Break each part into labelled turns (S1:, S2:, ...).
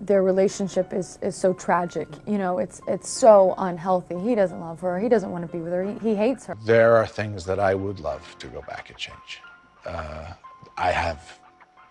S1: their relationship is so tragic. You know, it's so unhealthy. He doesn't love her. He doesn't want to be with her. He hates her.
S2: There are things that I would love to go back and change. I have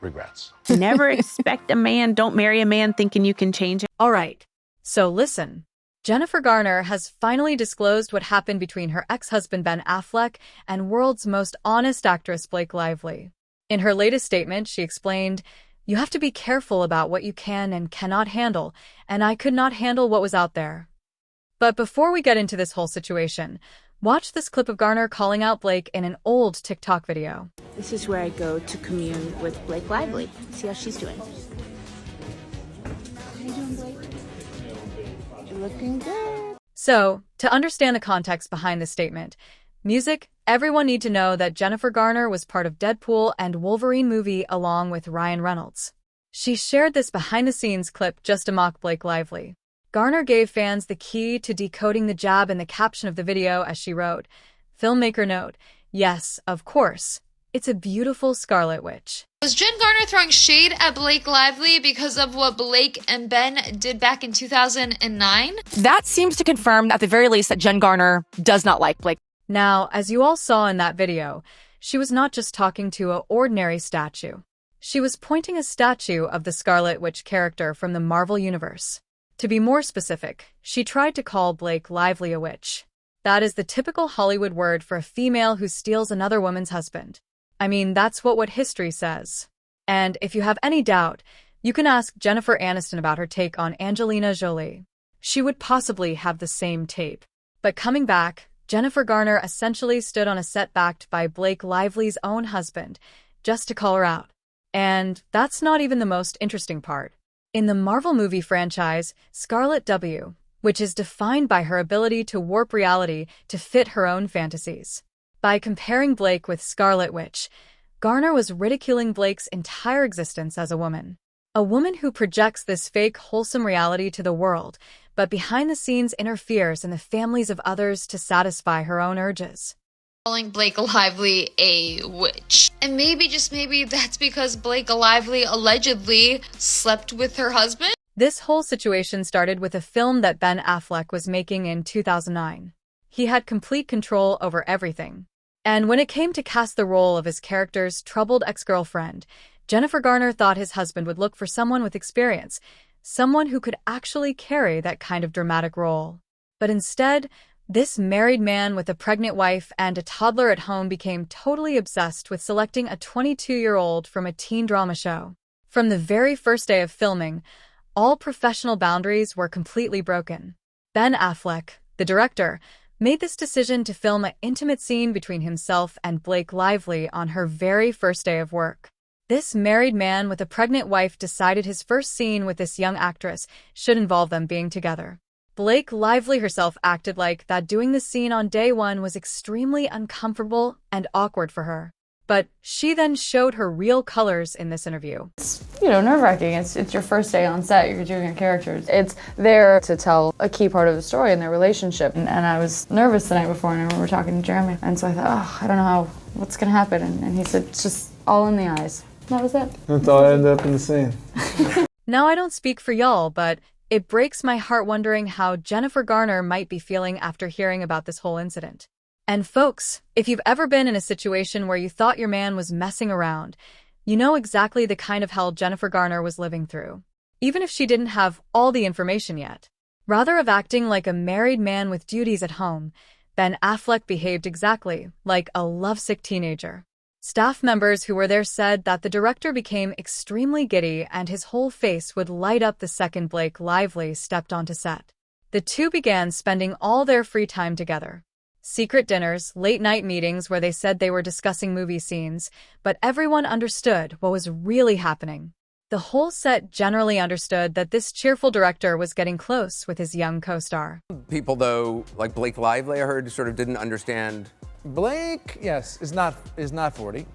S2: regrets.
S3: Never expect a man, don't marry a man thinking you can change him.
S4: All right, so listen. Jennifer Garner has finally disclosed what happened between her ex-husband Ben Affleck and world's most honest actress Blake Lively. In her latest statement, she explained, "You have to be careful about what you can and cannot handle, and I could not handle what was out there." But before we get into this whole situation, watch this clip of Garner calling out Blake in an old TikTok video.
S5: This is where I go to commune with Blake Lively. See how she's doing. How you doing, Blake? You're looking good.
S4: So, to understand the context behind this statement, everyone need to know that Jennifer Garner was part of Deadpool and Wolverine movie along with Ryan Reynolds. She shared this behind-the-scenes clip just to mock Blake Lively. Garner gave fans the key to decoding the jab in the caption of the video as she wrote, "Filmmaker note, yes, of course. It's a beautiful Scarlet Witch."
S6: Was Jen Garner throwing shade at Blake Lively because of what Blake and Ben did back in 2009?
S7: That seems to confirm, at the very least, that Jen Garner does not like Blake.
S4: Now, as you all saw in that video, she was not just talking to an ordinary statue. She was pointing a statue of the Scarlet Witch character from the Marvel Universe. To be more specific, she tried to call Blake Lively a witch. That is the typical Hollywood word for a female who steals another woman's husband. I mean, that's what history says. And if you have any doubt, you can ask Jennifer Aniston about her take on Angelina Jolie. She would possibly have the same tape. But coming back, Jennifer Garner essentially stood on a set backed by Blake Lively's own husband, just to call her out. And that's not even the most interesting part. In the Marvel movie franchise, Scarlet W., which is defined by her ability to warp reality to fit her own fantasies. By comparing Blake with Scarlet Witch, Garner was ridiculing Blake's entire existence as a woman. A woman who projects this fake, wholesome reality to the world, but behind the scenes interferes in the families of others to satisfy her own urges.
S6: Calling Blake Lively a witch. And maybe, just maybe, that's because Blake Lively allegedly slept with her husband?
S4: This whole situation started with a film that Ben Affleck was making in 2009. He had complete control over everything. And when it came to cast the role of his character's troubled ex-girlfriend, Jennifer Garner thought his husband would look for someone with experience, someone who could actually carry that kind of dramatic role. But instead, this married man with a pregnant wife and a toddler at home became totally obsessed with selecting a 22-year-old from a teen drama show. From the very first day of filming, all professional boundaries were completely broken. Ben Affleck, the director, made this decision to film an intimate scene between himself and Blake Lively on her very first day of work. This married man with a pregnant wife decided his first scene with this young actress should involve them being together. Blake Lively herself acted like that doing the scene on day one was extremely uncomfortable and awkward for her. But she then showed her real colors in this interview.
S1: It's, nerve-wracking. It's your first day on set. You're doing your characters. It's there to tell a key part of the story in their relationship. And I was nervous the night before, and I remember talking to Jeremy. And so I thought, I don't know what's going to happen. And he said, it's just all in the eyes. That was it.
S8: That's all I ended up in the scene.
S4: Now, I don't speak for y'all, but it breaks my heart wondering how Jennifer Garner might be feeling after hearing about this whole incident. And folks, if you've ever been in a situation where you thought your man was messing around, you know exactly the kind of hell Jennifer Garner was living through, even if she didn't have all the information yet. Rather of acting like a married man with duties at home, Ben Affleck behaved exactly like a lovesick teenager. Staff members who were there said that the director became extremely giddy and his whole face would light up the second Blake Lively stepped onto set. The two began spending all their free time together. Secret dinners, late-night meetings where they said they were discussing movie scenes, but everyone understood what was really happening. The whole set generally understood that this cheerful director was getting close with his young co-star.
S9: People, though, like Blake Lively, I heard, sort of didn't understand.
S8: Blake, yes, is not 40.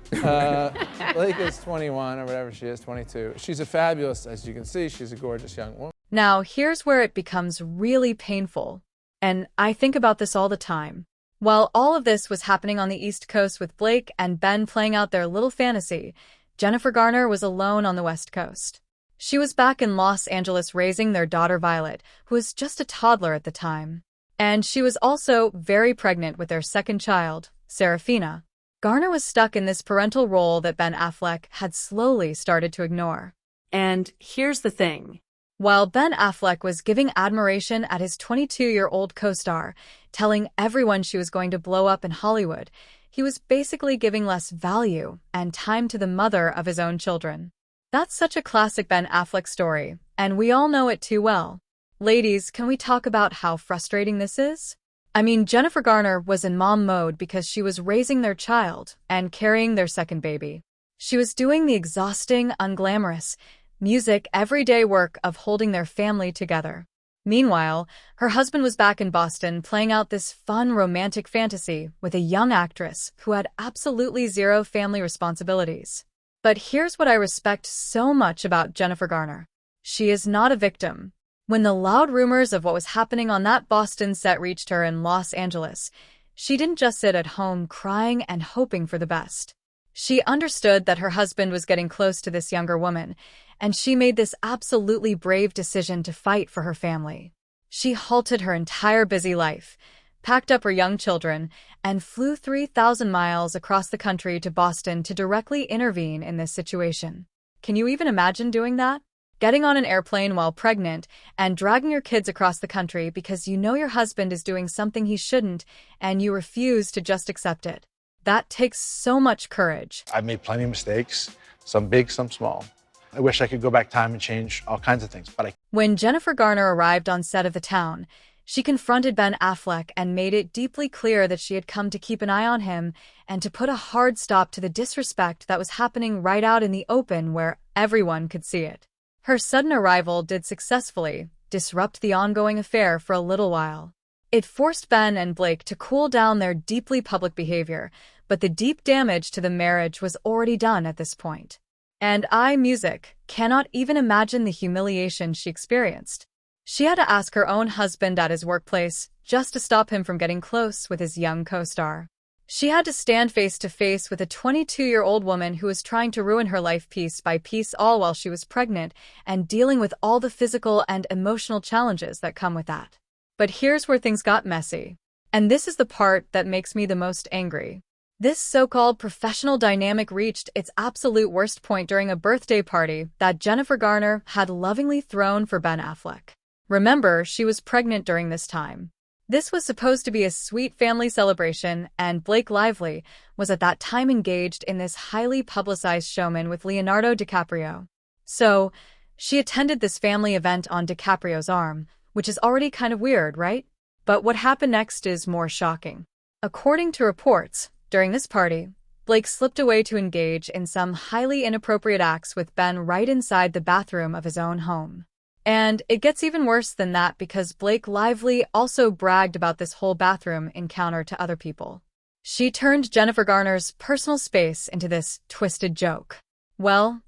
S8: Blake is 21 or whatever she is, 22. She's a fabulous, as you can see, she's a gorgeous young woman.
S4: Now, here's where it becomes really painful. And I think about this all the time. While all of this was happening on the East Coast with Blake and Ben playing out their little fantasy, Jennifer Garner was alone on the West Coast. She was back in Los Angeles raising their daughter Violet, who was just a toddler at the time. And she was also very pregnant with their second child, Serafina. Garner was stuck in this parental role that Ben Affleck had slowly started to ignore.
S3: And here's the thing.
S4: While Ben Affleck was giving admiration at his 22-year-old co-star, telling everyone she was going to blow up in Hollywood, he was basically giving less value and time to the mother of his own children. That's such a classic Ben Affleck story, and we all know it too well. Ladies, can we talk about how frustrating this is? I mean, Jennifer Garner was in mom mode because she was raising their child and carrying their second baby. She was doing the exhausting, unglamorous, music, everyday work of holding their family together. Meanwhile, her husband was back in Boston playing out this fun romantic fantasy with a young actress who had absolutely zero family responsibilities. But here's what I respect so much about Jennifer Garner. She is not a victim. When the loud rumors of what was happening on that Boston set reached her in Los Angeles, she didn't just sit at home crying and hoping for the best. She understood that her husband was getting close to this younger woman, and she made this absolutely brave decision to fight for her family. She halted her entire busy life, packed up her young children, and flew 3,000 miles across the country to Boston to directly intervene in this situation. Can you even imagine doing that? Getting on an airplane while pregnant and dragging your kids across the country because you know your husband is doing something he shouldn't and you refuse to just accept it. That takes so much courage.
S2: I've made plenty of mistakes, some big, some small. I wish I could go back time and change all kinds of things, but I...
S4: When Jennifer Garner arrived on set of The Town, she confronted Ben Affleck and made it deeply clear that she had come to keep an eye on him and to put a hard stop to the disrespect that was happening right out in the open where everyone could see it. Her sudden arrival did successfully disrupt the ongoing affair for a little while. It forced Ben and Blake to cool down their deeply public behavior, but the deep damage to the marriage was already done at this point. And Music cannot even imagine the humiliation she experienced. She had to ask her own husband at his workplace just to stop him from getting close with his young co-star. She had to stand face to face with a 22-year-old woman who was trying to ruin her life piece by piece, all while she was pregnant and dealing with all the physical and emotional challenges that come with that. But here's where things got messy. And this is the part that makes me the most angry. This so-called professional dynamic reached its absolute worst point during a birthday party that Jennifer Garner had lovingly thrown for Ben Affleck. Remember, she was pregnant during this time. This was supposed to be a sweet family celebration, and Blake Lively was at that time engaged in this highly publicized showman with Leonardo DiCaprio. So, she attended this family event on DiCaprio's arm, which is already kind of weird, right? But what happened next is more shocking. According to reports, during this party, Blake slipped away to engage in some highly inappropriate acts with Ben right inside the bathroom of his own home. And it gets even worse than that because Blake Lively also bragged about this whole bathroom encounter to other people. She turned Jennifer Garner's personal space into this twisted joke. Well,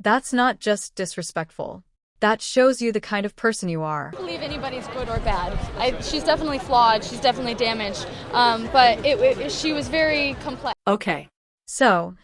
S4: that's not just disrespectful. That shows you the kind of person you are.
S10: I don't believe anybody's good or bad. She's definitely flawed. She's definitely damaged. But she was very complex.
S3: Okay.
S4: So,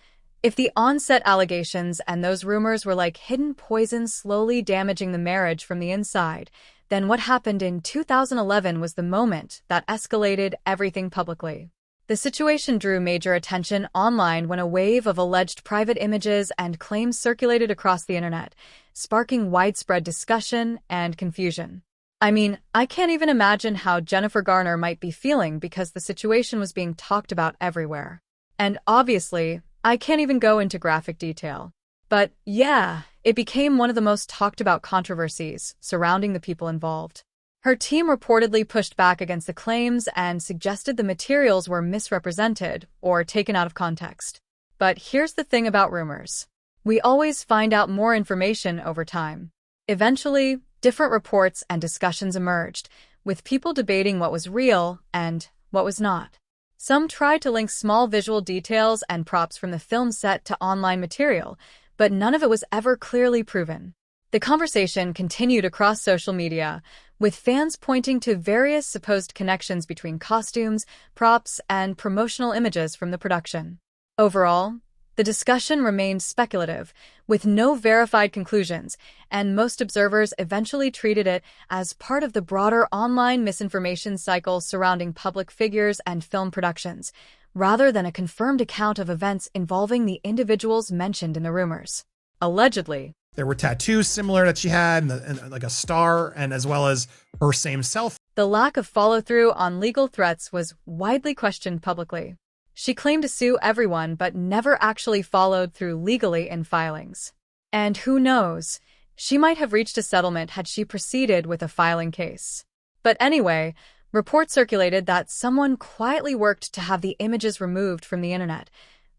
S4: if the on-set allegations and those rumors were like hidden poison slowly damaging the marriage from the inside, then what happened in 2011 was the moment that escalated everything publicly. The situation drew major attention online when a wave of alleged private images and claims circulated across the internet, sparking widespread discussion and confusion. I mean, I can't even imagine how Jennifer Garner might be feeling because the situation was being talked about everywhere. And obviously, I can't even go into graphic detail. But yeah, it became one of the most talked about controversies surrounding the people involved. Her team reportedly pushed back against the claims and suggested the materials were misrepresented or taken out of context. But here's the thing about rumors. We always find out more information over time. Eventually, different reports and discussions emerged, with people debating what was real and what was not. Some tried to link small visual details and props from the film set to online material, but none of it was ever clearly proven. The conversation continued across social media, with fans pointing to various supposed connections between costumes, props, and promotional images from the production. Overall, The discussion remained speculative, with no verified conclusions, and most observers eventually treated it as part of the broader online misinformation cycle surrounding public figures and film productions, rather than a confirmed account of events involving the individuals mentioned in the rumors. Allegedly,
S11: there were tattoos similar that she had, and like a star, and as well as her same self.
S4: The lack of follow-through on legal threats was widely questioned publicly. She claimed to sue everyone but never actually followed through legally in filings. And who knows, she might have reached a settlement had she proceeded with a filing case. But anyway, reports circulated that someone quietly worked to have the images removed from the internet.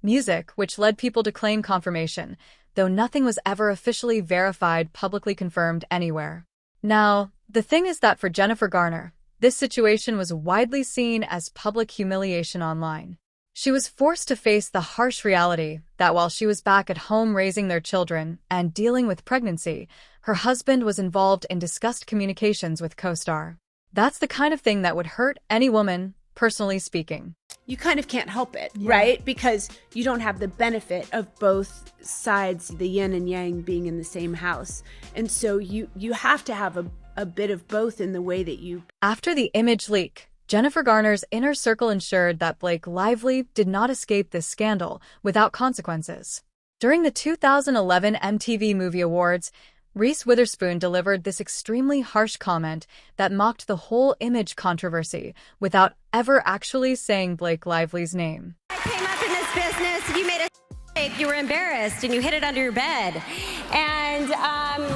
S4: Music, which led people to claim confirmation, though nothing was ever officially verified, publicly confirmed anywhere. Now, the thing is that for Jennifer Garner, this situation was widely seen as public humiliation online. She was forced to face the harsh reality that while she was back at home raising their children and dealing with pregnancy, her husband was involved in discussed communications with co-star. That's the kind of thing that would hurt any woman, personally speaking.
S5: You kind of can't help it, right? Because you don't have the benefit of both sides, the yin and yang, being in the same house. And so you have to have a bit of both in the way that you...
S4: After the image leak, Jennifer Garner's inner circle ensured that Blake Lively did not escape this scandal without consequences. During the 2011 MTV Movie Awards, Reese Witherspoon delivered this extremely harsh comment that mocked the whole image controversy without ever actually saying Blake Lively's name.
S12: I came up in this business, you made a mistake, you were embarrassed, and you hid it under your bed. And,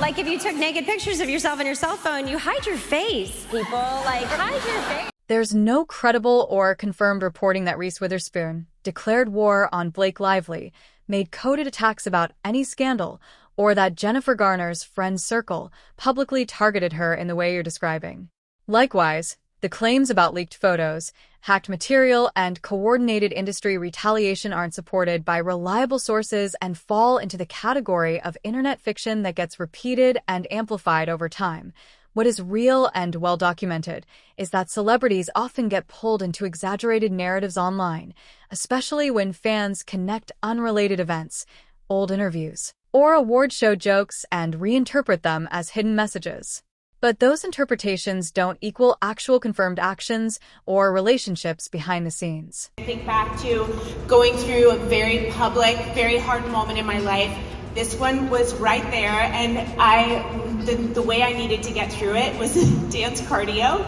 S12: like, if you took naked pictures of yourself on your cell phone, you hide your face, people. Like, hide your face.
S4: There's no credible or confirmed reporting that Reese Witherspoon declared war on Blake Lively, made coded attacks about any scandal, or that Jennifer Garner's friend circle publicly targeted her in the way you're describing. Likewise, the claims about leaked photos, hacked material, and coordinated industry retaliation aren't supported by reliable sources and fall into the category of internet fiction that gets repeated and amplified over time. What is real and well-documented is that celebrities often get pulled into exaggerated narratives online, especially when fans connect unrelated events, old interviews, or award show jokes and reinterpret them as hidden messages. But those interpretations don't equal actual confirmed actions or relationships behind the scenes.
S13: I think back to going through a very public, very hard moment in my life. This one was right there, and the way I needed to get through it was dance cardio.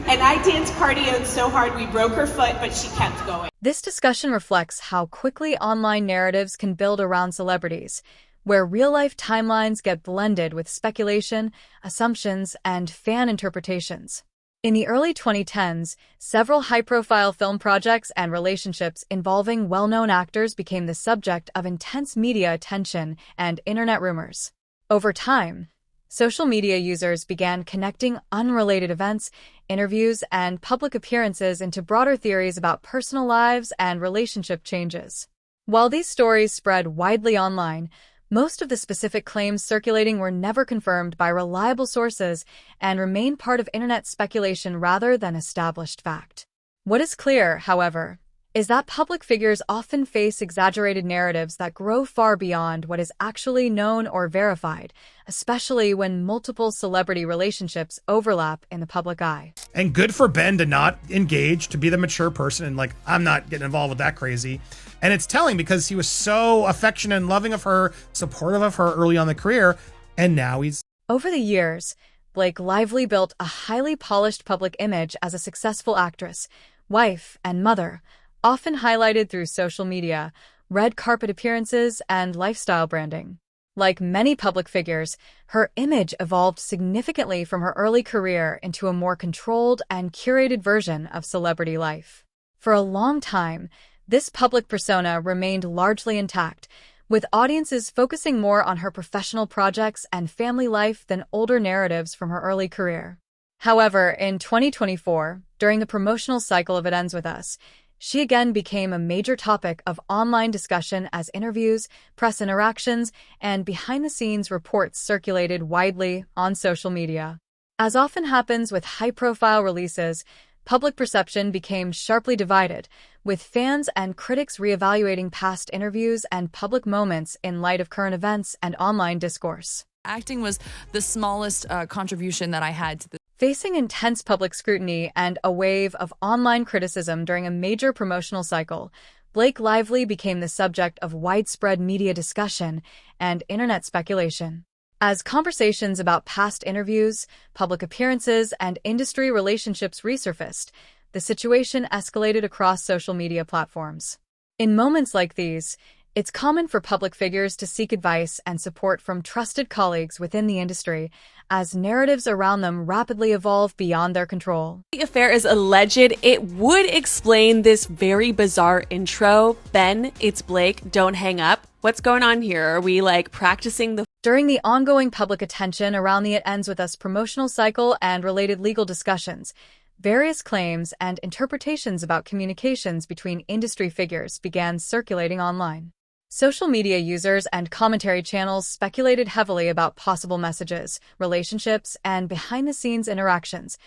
S13: And I danced cardio so hard we broke her foot, but she kept going.
S4: This discussion reflects how quickly online narratives can build around celebrities, where real-life timelines get blended with speculation, assumptions, and fan interpretations. In the early 2010s, several high-profile film projects and relationships involving well-known actors became the subject of intense media attention and internet rumors. Over time, social media users began connecting unrelated events, interviews, and public appearances into broader theories about personal lives and relationship changes. While these stories spread widely online, most of the specific claims circulating were never confirmed by reliable sources and remain part of internet speculation rather than established fact. What is clear, however, is that public figures often face exaggerated narratives that grow far beyond what is actually known or verified, especially when multiple celebrity relationships overlap in the public eye.
S11: And good for Ben to not engage, to be the mature person and like, I'm not getting involved with that crazy. And it's telling because he was so affectionate and loving of her, supportive of her early on in the career, and now he's...
S4: Over the years, Blake Lively built a highly polished public image as a successful actress, wife, and mother, often highlighted through social media, red carpet appearances, and lifestyle branding. Like many public figures, her image evolved significantly from her early career into a more controlled and curated version of celebrity life. For a long time, this public persona remained largely intact, with audiences focusing more on her professional projects and family life than older narratives from her early career. However, in 2024, during the promotional cycle of It Ends With Us, she again became a major topic of online discussion as interviews, press interactions, and behind-the-scenes reports circulated widely on social media. As often happens with high-profile releases, Public perception became sharply divided, with fans and critics reevaluating past interviews and public moments in light of current events and online discourse.
S14: Acting was the smallest contribution that I had to the.
S4: Facing intense public scrutiny and a wave of online criticism during a major promotional cycle, Blake Lively became the subject of widespread media discussion and internet speculation. As conversations about past interviews, public appearances, and industry relationships resurfaced, the situation escalated across social media platforms. In moments like these, it's common for public figures to seek advice and support from trusted colleagues within the industry as narratives around them rapidly evolve beyond their control.
S15: The affair is alleged. It would explain this very bizarre intro. Ben, it's Blake. Don't hang up. What's going on here? Are we practicing the...
S4: During the ongoing public attention around the It Ends With Us promotional cycle and related legal discussions, various claims and interpretations about communications between industry figures began circulating online. Social media users and commentary channels speculated heavily about possible messages, relationships, and behind-the-scenes interactions,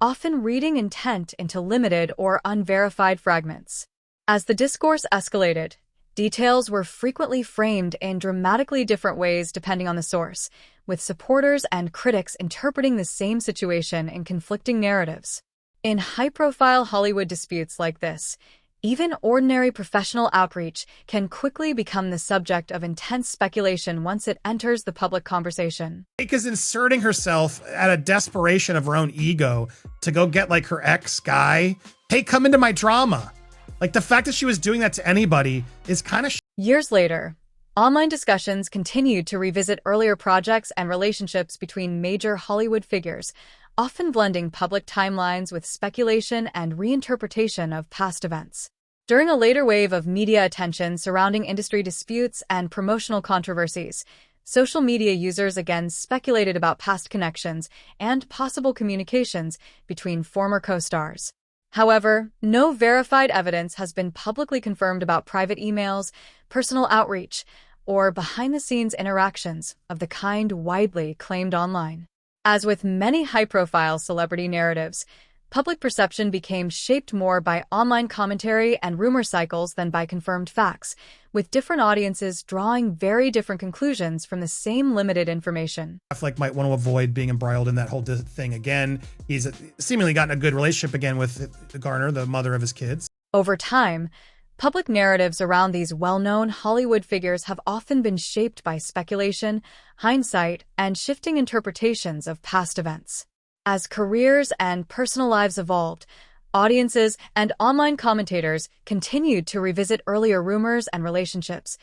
S4: often reading intent into limited or unverified fragments. As the discourse escalated, details were frequently framed in dramatically different ways depending on the source, with supporters and critics interpreting the same situation in conflicting narratives. In high-profile Hollywood disputes like this, even ordinary professional outreach can quickly become the subject of intense speculation once it enters the public conversation.
S11: Blake is inserting herself out of desperation of her own ego to go get her ex guy. Hey, come into my drama. The fact that she was doing that to anybody is kind of
S4: Years later, online discussions continued to revisit earlier projects and relationships between major Hollywood figures, often blending public timelines with speculation and reinterpretation of past events. During a later wave of media attention surrounding industry disputes and promotional controversies, social media users again speculated about past connections and possible communications between former co-stars. However, no verified evidence has been publicly confirmed about private emails, personal outreach, or behind-the-scenes interactions of the kind widely claimed online. As with many high-profile celebrity narratives, public perception became shaped more by online commentary and rumor cycles than by confirmed facts, with different audiences drawing very different conclusions from the same limited information.
S11: Affleck might want to avoid being embroiled in that whole thing again. He's seemingly gotten a good relationship again with Garner, the mother of his kids.
S4: Over time, public narratives around these well-known Hollywood figures have often been shaped by speculation, hindsight, and shifting interpretations of past events. As careers and personal lives evolved, audiences and online commentators continued to revisit earlier rumors and relationships,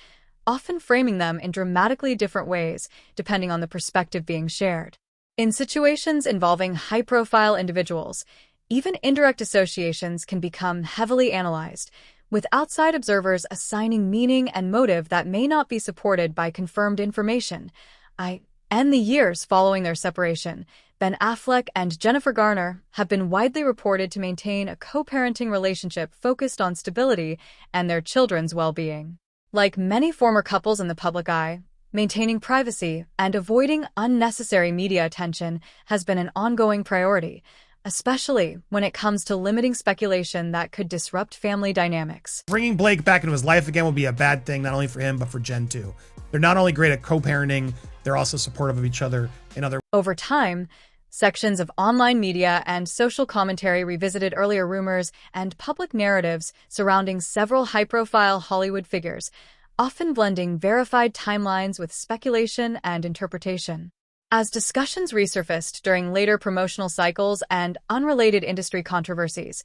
S4: often framing them in dramatically different ways depending on the perspective being shared. In situations involving high-profile individuals, even indirect associations can become heavily analyzed, with outside observers assigning meaning and motive that may not be supported by confirmed information. In the years following their separation, Ben Affleck and Jennifer Garner have been widely reported to maintain a co-parenting relationship focused on stability and their children's well-being. Like many former couples in the public eye, maintaining privacy and avoiding unnecessary media attention has been an ongoing priority, especially when it comes to limiting speculation that could disrupt family dynamics.
S11: Bringing Blake back into his life again will be a bad thing, not only for him, but for Jen too. They're not only great at co-parenting, they're also supportive of each other in other.
S4: Over time, sections of online media and social commentary revisited earlier rumors and public narratives surrounding several high-profile Hollywood figures, often blending verified timelines with speculation and interpretation. As discussions resurfaced during later promotional cycles and unrelated industry controversies,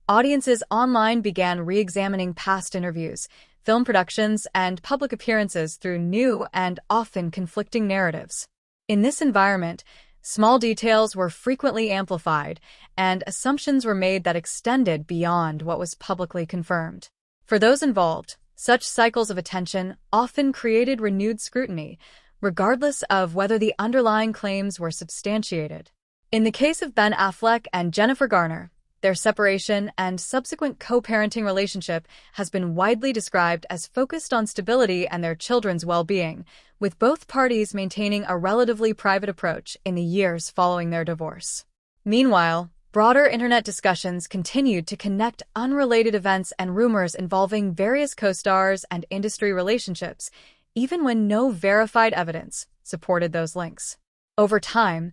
S4: audiences online began re-examining past interviews, film productions, and public appearances through new and often conflicting narratives. In this environment, small details were frequently amplified, and assumptions were made that extended beyond what was publicly confirmed. For those involved, such cycles of attention often created renewed scrutiny, regardless of whether the underlying claims were substantiated. In the case of Ben Affleck and Jennifer Garner, their separation and subsequent co-parenting relationship has been widely described as focused on stability and their children's well-being, with both parties maintaining a relatively private approach in the years following their divorce. Meanwhile, Broader internet discussions continued to connect unrelated events and rumors involving various co-stars and industry relationships, even when no verified evidence supported those links. Over time,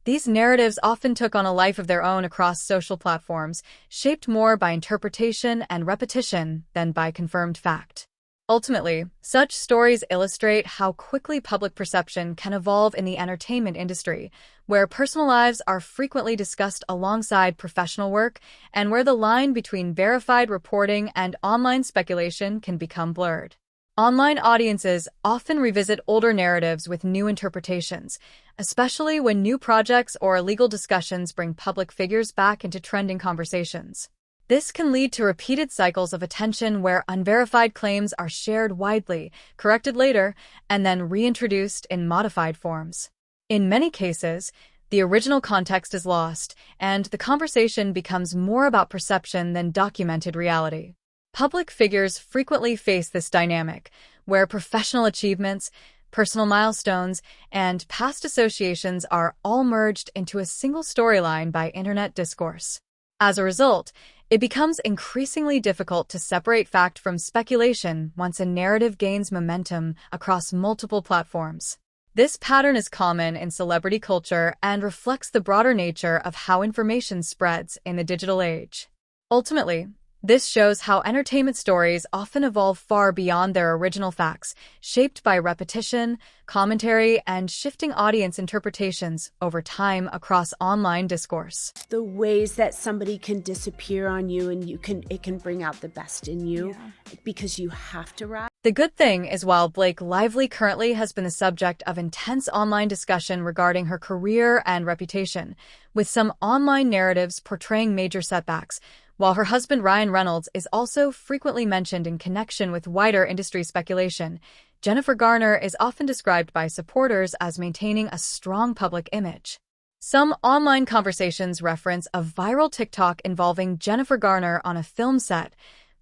S4: these narratives often took on a life of their own across social platforms, shaped more by interpretation and repetition than by confirmed fact. Ultimately, such stories illustrate how quickly public perception can evolve in the entertainment industry, where personal lives are frequently discussed alongside professional work and where the line between verified reporting and online speculation can become blurred. Online audiences often revisit older narratives with new interpretations, especially when new projects or legal discussions bring public figures back into trending conversations. This can lead to repeated cycles of attention where unverified claims are shared widely, corrected later, and then reintroduced in modified forms. In many cases, the original context is lost, and the conversation becomes more about perception than documented reality. Public figures frequently face this dynamic, where professional achievements, personal milestones, and past associations are all merged into a single storyline by internet discourse. As a result, it becomes increasingly difficult to separate fact from speculation once a narrative gains momentum across multiple platforms. This pattern is common in celebrity culture and reflects the broader nature of how information spreads in the digital age. Ultimately, this shows how entertainment stories often evolve far beyond their original facts, shaped by repetition, commentary, and shifting audience interpretations over time across online discourse.
S5: The ways that somebody can disappear on you and it can bring out the best in you because you have to rise.
S4: The good thing is while Blake Lively currently has been the subject of intense online discussion regarding her career and reputation, with some online narratives portraying major setbacks, while her husband Ryan Reynolds is also frequently mentioned in connection with wider industry speculation, Jennifer Garner is often described by supporters as maintaining a strong public image. Some online conversations reference a viral TikTok involving Jennifer Garner on a film set,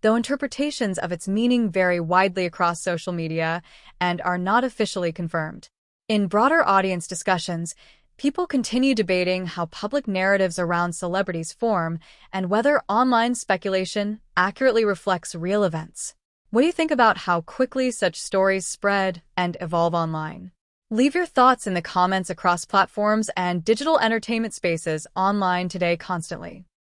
S4: though interpretations of its meaning vary widely across social media and are not officially confirmed. In broader audience discussions, people continue debating how public narratives around celebrities form and whether online speculation accurately reflects real events. What do you think about how quickly such stories spread and evolve online? Leave your thoughts in the comments across platforms and digital entertainment spaces online today constantly.